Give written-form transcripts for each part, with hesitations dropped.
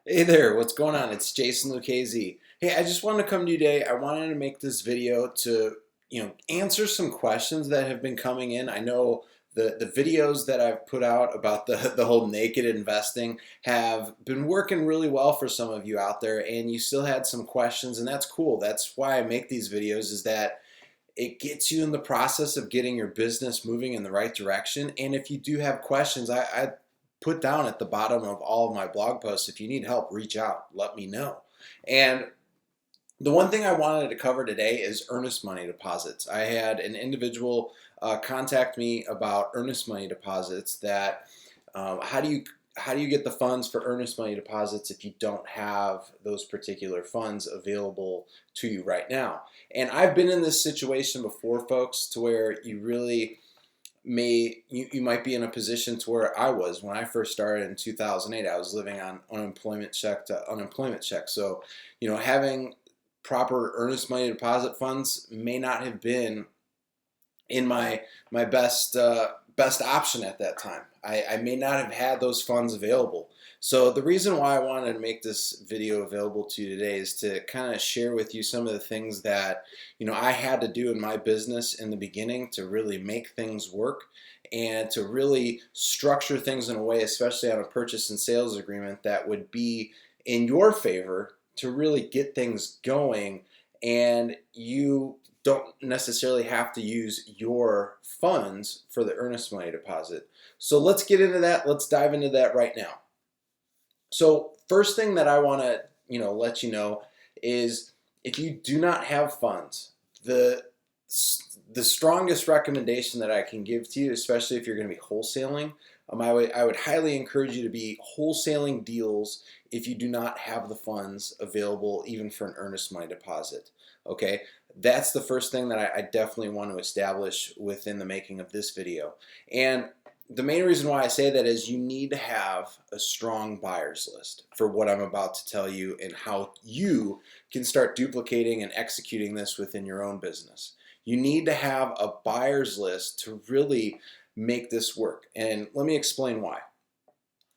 Hey there, what's going on? It's Jason Lucchese. Hey, I just wanted to come to you today. I wanted to make this video to, answer some questions that have been coming in. I know the videos that I've put out about the whole naked investing have been working really well for some of you out there, and you still had some questions, and that's cool. That's why I make these videos, is that it gets you in the process of getting your business moving in the right direction. And if you do have questions, I put down at the bottom of all of my blog posts, if you need help, reach out, let me know. And the one thing I wanted to cover today is earnest money deposits. I had an individual contact me about earnest money deposits. That how do you get the funds for earnest money deposits if you don't have those particular funds available to you right now? And I've been in this situation before, folks, to where you really you might be in a position to where I was when I first started in 2008. I was living on unemployment check to unemployment check. So, having proper earnest money deposit funds may not have been in my best option at that time. I may not have had those funds available. So the reason why I wanted to make this video available to you today is to kind of share with you some of the things that I had to do in my business in the beginning to really make things work, and to really structure things in a way, especially on a purchase and sales agreement, that would be in your favor to really get things going, and you don't necessarily have to use your funds for the earnest money deposit. So let's get into that. Let's dive into that right now. So first thing that I want to, let you know is, if you do not have funds, the strongest recommendation that I can give to you, especially if you're going to be wholesaling, I would highly encourage you to be wholesaling deals if you do not have the funds available, even for an earnest money deposit. Okay, that's the first thing that I definitely want to establish within the making of this video. And the main reason why I say that is, you need to have a strong buyers list for what I'm about to tell you, and how you can start duplicating and executing this within your own business. You need to have a buyers list to really make this work. And let me explain why.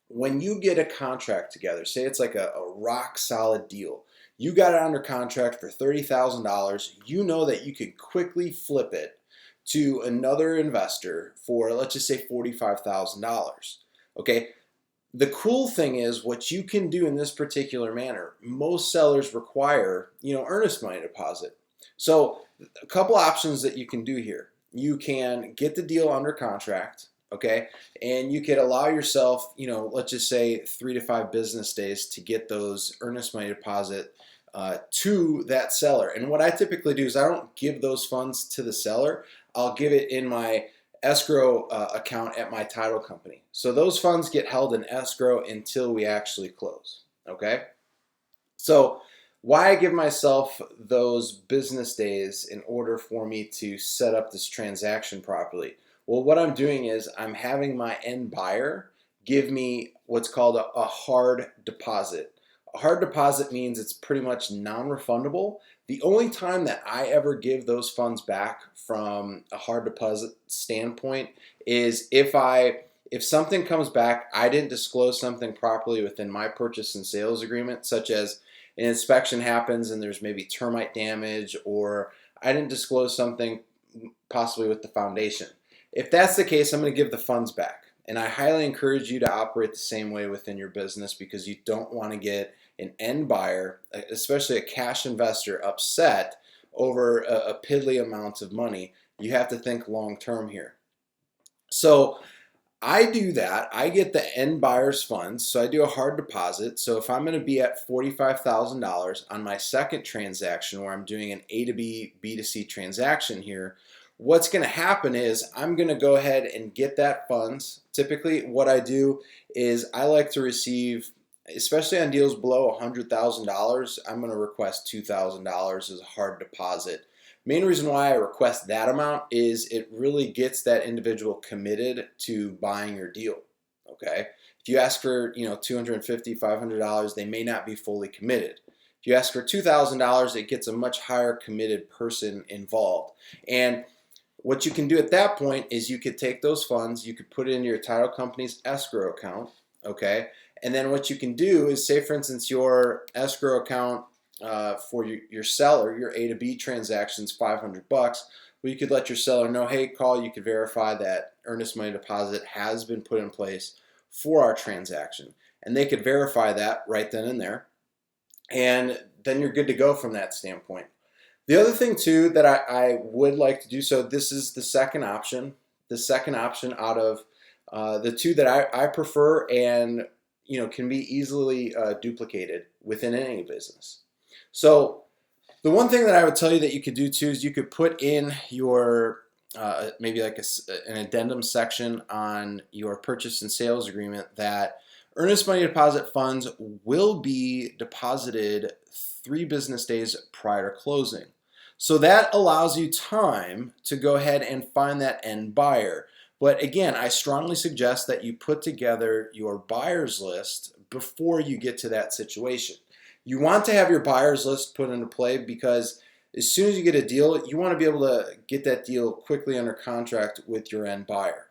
When you get a contract together, say it's like a rock solid deal, you got it under contract for $30,000, you know that you could quickly flip it to another investor for, let's just say, $45,000. Okay, the cool thing is, what you can do in this particular manner, most sellers require, earnest money deposit. So a couple options that you can do here. You can get the deal under contract, okay, and you could allow yourself, let's just say 3 to 5 business days to get those earnest money deposit to that seller. And what I typically do is, I don't give those funds to the seller. I'll give it in my escrow account at my title company. So those funds get held in escrow until we actually close. Okay? So why I give myself those business days in order for me to set up this transaction properly? Well, what I'm doing is, I'm having my end buyer give me what's called a hard deposit. A hard deposit means it's pretty much non-refundable. The only time that I ever give those funds back from a hard deposit standpoint is if something comes back, I didn't disclose something properly within my purchase and sales agreement, such as an inspection happens and there's maybe termite damage, or I didn't disclose something possibly with the foundation. If that's the case, I'm going to give the funds back. And I highly encourage you to operate the same way within your business, because you don't want to get an end buyer, especially a cash investor, upset over a piddly amount of money. You have to think long term here. So I do that. I get the end buyer's funds. So I do a hard deposit. So if I'm going to be at $45,000 on my second transaction, where I'm doing an A to B, B to C transaction here, what's going to happen is, I'm going to go ahead and get that funds. Typically what I do is, I like to receive, especially on deals below $100,000, I'm going to request $2,000 as a hard deposit. Main reason why I request that amount is, it really gets that individual committed to buying your deal. Okay, if you ask for $250, $500, they may not be fully committed. If you ask for $2,000, it gets a much higher committed person involved. And what you can do at that point is, you could take those funds, you could put it in your title company's escrow account, okay? And then what you can do is, say for instance your escrow account for your seller, your A to B transactions, $500. Well, you could let your seller know, hey, call, you could verify that earnest money deposit has been put in place for our transaction. And they could verify that right then and there. And then you're good to go from that standpoint. The other thing too that I would like to do, so this is the second option. The second option out of the two that I prefer, and can be easily duplicated within any business. So the one thing that I would tell you that you could do too is you could put in your maybe like an addendum section on your purchase and sales agreement that earnest money deposit funds will be deposited 3 business days prior to closing. So that allows you time to go ahead and find that end buyer. But again, I strongly suggest that you put together your buyers list before you get to that situation. You want to have your buyers list put into play because as soon as you get a deal, you want to be able to get that deal quickly under contract with your end buyer.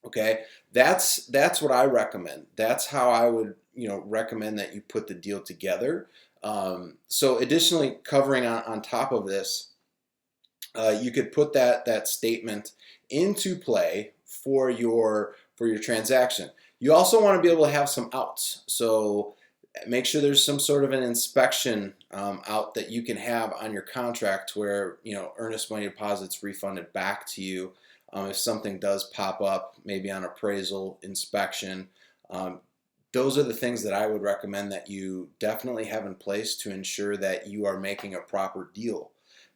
Okay, that's what I recommend. That's how I would recommend that you put the deal together. So additionally, covering on top of this, you could put that statement into play for your transaction. You also want to be able to have some outs. So make sure there's some sort of an inspection out that you can have on your contract where earnest money deposits refunded back to you if something does pop up, maybe on appraisal, inspection. Those are the things that I would recommend that you definitely have in place to ensure that you are making a proper deal.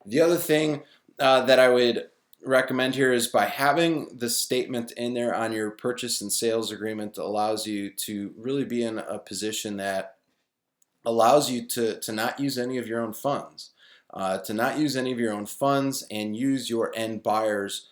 The other thing that I would recommend here is by having the statement in there on your purchase and sales agreement allows you to really be in a position that allows you to not use any of your own funds, and use your end buyers'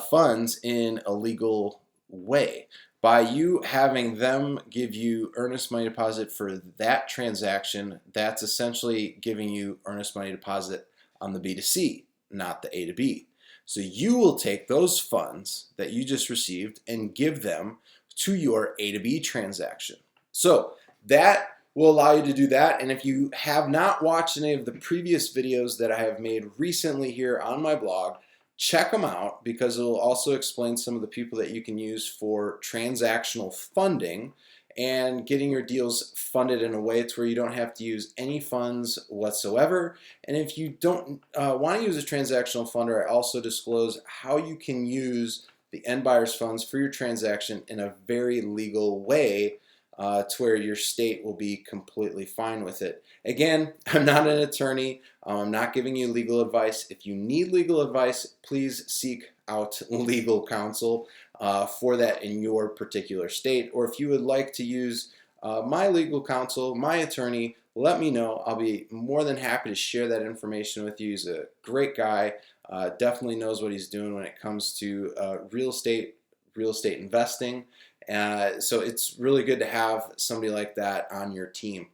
funds in a legal way. By you having them give you earnest money deposit for that transaction, that's essentially giving you earnest money deposit on the B2C, not the A to B. So you will take those funds that you just received and give them to your A to B transaction. So that will allow you to do that. And if you have not watched any of the previous videos that I have made recently here on my blog, check them out because it will also explain some of the people that you can use for transactional funding and getting your deals funded in a way to where you don't have to use any funds whatsoever. And if you don't want to use a transactional funder, I also disclose how you can use the end buyer's funds for your transaction in a very legal way to where your state will be completely fine with it. Again, I'm not an attorney. I'm not giving you legal advice. If you need legal advice, please seek out legal counsel for that in your particular state. Or if you would like to use my legal counsel, my attorney, let me know. I'll be more than happy to share that information with you. He's a great guy, definitely knows what he's doing when it comes to real estate investing. So it's really good to have somebody like that on your team.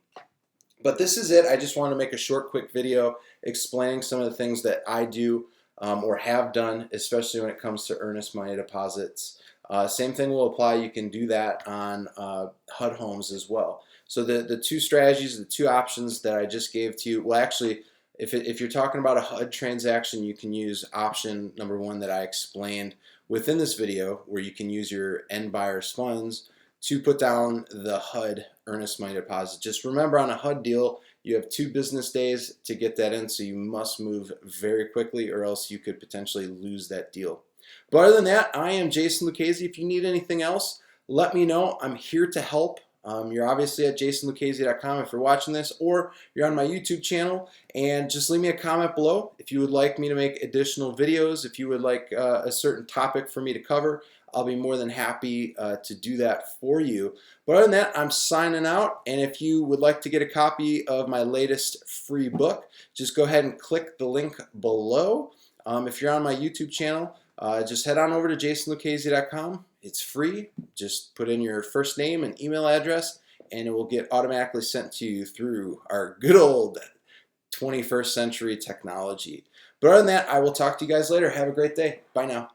But this is it. I just want to make a short, quick video explaining some of the things that I do or have done, especially when it comes to earnest money deposits. Same thing will apply. You can do that on HUD homes as well. So the two strategies, the two options that I just gave to you, well, actually, if you're talking about a HUD transaction, you can use option number 1 that I explained within this video, where you can use your end buyer's funds to put down the HUD earnest money deposit. Just remember, on a HUD deal, you have 2 business days to get that in, so you must move very quickly or else you could potentially lose that deal. But other than that, I am Jason Lucchese. If you need anything else, let me know. I'm here to help. You're obviously at jasonluchese.com if you're watching this, or you're on my YouTube channel, and just leave me a comment below if you would like me to make additional videos, if you would like a certain topic for me to cover. I'll be more than happy to do that for you. But other than that, I'm signing out, and if you would like to get a copy of my latest free book, just go ahead and click the link below. If you're on my YouTube channel, just head on over to jasonluchese.com. It's free. Just put in your first name and email address, and it will get automatically sent to you through our good old 21st century technology. But other than that, I will talk to you guys later. Have a great day. Bye now.